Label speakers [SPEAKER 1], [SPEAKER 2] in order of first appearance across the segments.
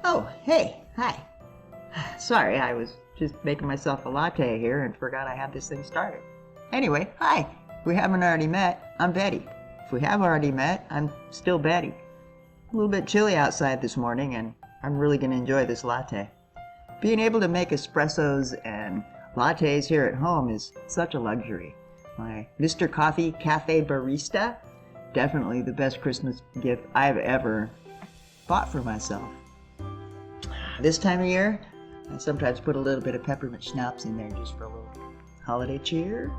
[SPEAKER 1] Oh, hey, hi. Sorry, I was just making myself a latte here and forgot I had this thing started. Anyway, hi. If we haven't already met, I'm Betty. If we have already met, I'm still Betty. A little bit chilly outside this morning, and I'm really going to enjoy this latte. Being able to make espressos and lattes here at home is such a luxury. My Mr. Coffee Cafe Barista, definitely the best Christmas gift I've ever bought for myself. This time of year, I sometimes put a little bit of peppermint schnapps in there just for a little holiday cheer.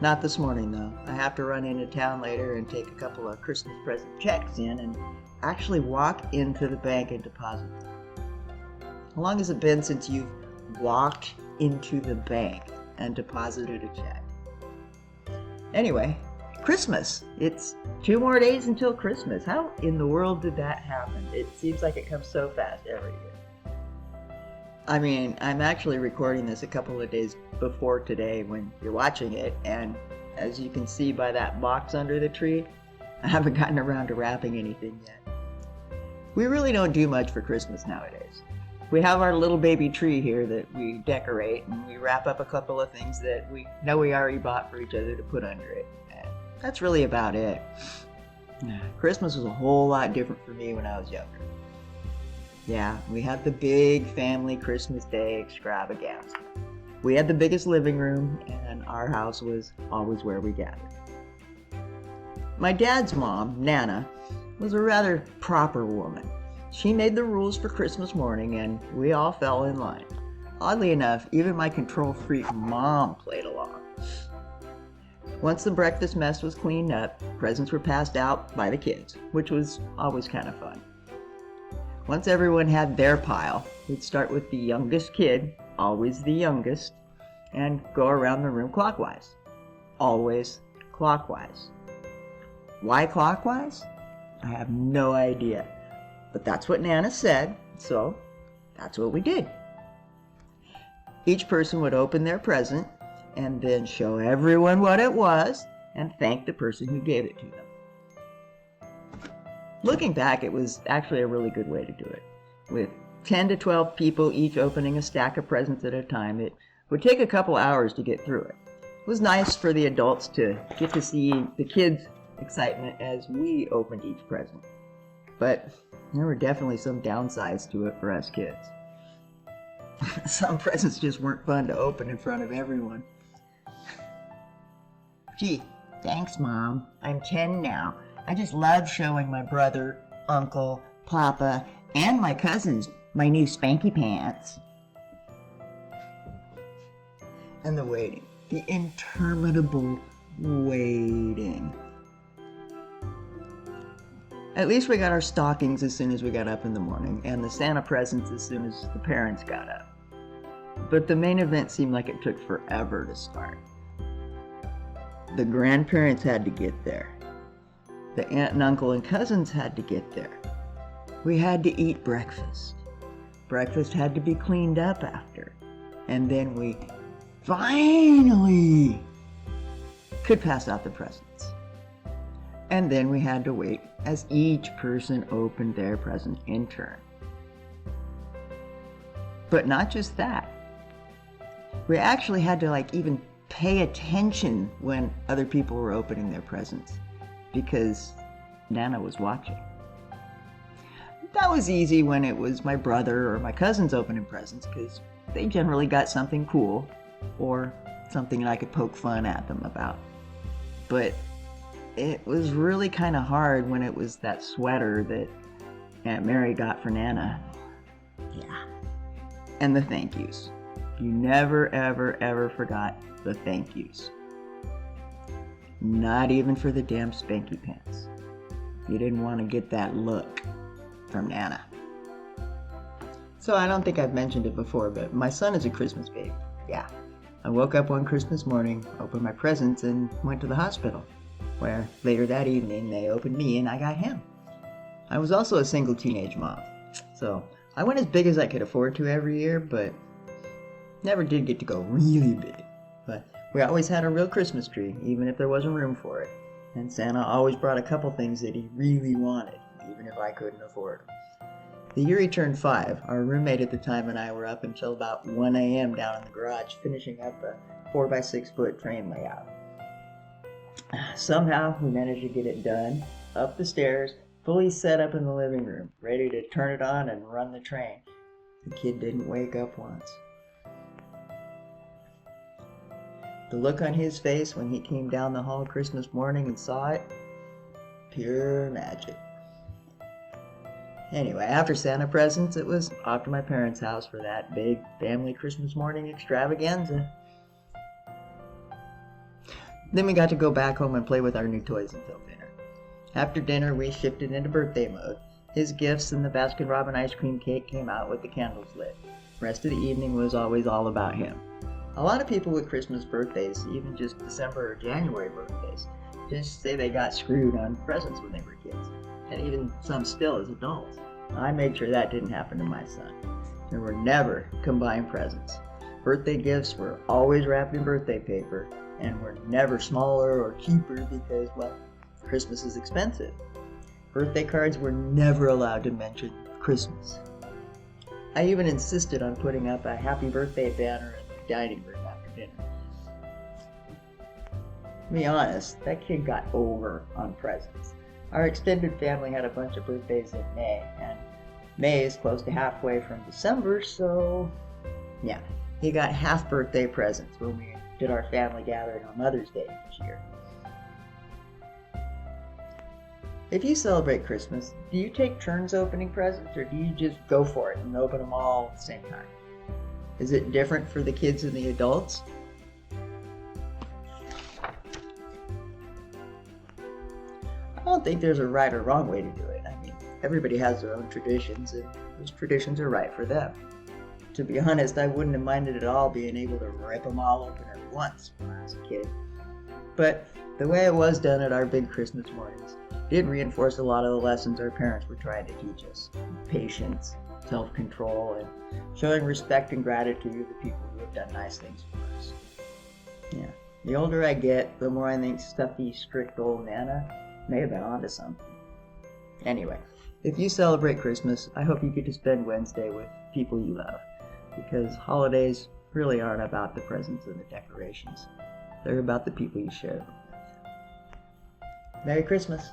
[SPEAKER 1] Not this morning though. I have to run into town later and take a couple of Christmas present checks in and actually walk into the bank and deposit them. How long has it been since you've walked into the bank and deposited a check? Anyway, Christmas. It's 2 more days until Christmas. How in the world did that happen? It seems like it comes so fast every year. I mean, I'm actually recording this a couple of days before today when you're watching it, and as you can see by that box under the tree, I haven't gotten around to wrapping anything yet. We really don't do much for Christmas nowadays. We have our little baby tree here that we decorate, and we wrap up a couple of things that we know we already bought for each other to put under it. And that's really about it. Christmas was a whole lot different for me when I was younger. Yeah, we had the big family Christmas Day extravaganza. We had the biggest living room, and our house was always where we gathered. My dad's mom, Nana, was a rather proper woman. She made the rules for Christmas morning, and we all fell in line. Oddly enough, even my control freak mom played along. Once the breakfast mess was cleaned up, presents were passed out by the kids, which was always kind of fun. Once everyone had their pile, we'd start with the youngest kid, always the youngest, and go around the room clockwise. Always clockwise. Why clockwise? I have no idea. But that's what Nana said, so that's what we did. Each person would open their present and then show everyone what it was and thank the person who gave it to them. Looking back, it was actually a really good way to do it. With 10 to 12 people each opening a stack of presents at a time, it would take a couple hours to get through it. It was nice for the adults to get to see the kids' excitement as we opened each present. But there were definitely some downsides to it for us kids. Some presents just weren't fun to open in front of everyone. Gee, thanks, Mom. I'm 10 now. I just love showing my brother, uncle, papa, and my cousins my new spanky pants. And the waiting. The interminable waiting. At least we got our stockings as soon as we got up in the morning, and the Santa presents as soon as the parents got up. But the main event seemed like it took forever to start. The grandparents had to get there. The aunt and uncle and cousins had to get there. We had to eat breakfast. Breakfast had to be cleaned up after. And then we finally could pass out the presents. And then we had to wait as each person opened their present in turn. But not just that. We actually had to even pay attention when other people were opening their presents because Nana was watching. That was easy when it was my brother or my cousins opening presents because they generally got something cool or something I could poke fun at them about. But it was really kind of hard when it was that sweater that Aunt Mary got for Nana. Yeah. And the thank yous. You never, ever, ever forgot the thank yous. Not even for the damn spanky pants. You didn't want to get that look from Nana. So I don't think I've mentioned it before, but my son is a Christmas baby. Yeah. I woke up one Christmas morning, opened my presents, and went to the hospital, where later that evening they opened me and I got him. I was also a single teenage mom, so I went as big as I could afford to every year, but never did get to go really big. But we always had a real Christmas tree, even if there wasn't room for it. And Santa always brought a couple things that he really wanted, even if I couldn't afford them. The year he turned 5, our roommate at the time and I were up until about 1 a.m. down in the garage finishing up a 4x6 foot train layout. Somehow we managed to get it done, up the stairs, fully set up in the living room, ready to turn it on and run the train. The kid didn't wake up once. The look on his face when he came down the hall Christmas morning and saw it, pure magic. Anyway, after Santa presents, it was off to my parents' house for that big family Christmas morning extravaganza. Then we got to go back home and play with our new toys until dinner. After dinner, we shifted into birthday mode. His gifts and the Baskin-Robbins ice cream cake came out with the candles lit. The rest of the evening was always all about him. A lot of people with Christmas birthdays, even just December or January birthdays, just say they got screwed on presents when they were kids, and even some still as adults. I made sure that didn't happen to my son. There were never combined presents. Birthday gifts were always wrapped in birthday paper, and were never smaller or cheaper because, well, Christmas is expensive. Birthday cards were never allowed to mention Christmas. I even insisted on putting up a happy birthday banner in the dining room after dinner. To be honest, that kid got over on presents. Our extended family had a bunch of birthdays in May, and May is close to halfway from December, so yeah, he got half birthday presents when we did our family gathering on Mother's Day each year. If you celebrate Christmas, do you take turns opening presents, or do you just go for it and open them all at the same time? Is it different for the kids and the adults? I don't think there's a right or wrong way to do it. I mean, everybody has their own traditions, and those traditions are right for them. To be honest, I wouldn't have minded at all being able to rip them all open at once when I was a kid. But the way it was done at our big Christmas mornings did reinforce a lot of the lessons our parents were trying to teach us. Patience, self-control, and showing respect and gratitude to the people who have done nice things for us. Yeah, the older I get, the more I think stuffy, strict old Nana may have been onto something. Anyway, if you celebrate Christmas, I hope you get to spend Wednesday with people you love, because holidays really aren't about the presents and the decorations. They're about the people you share them with. Merry Christmas!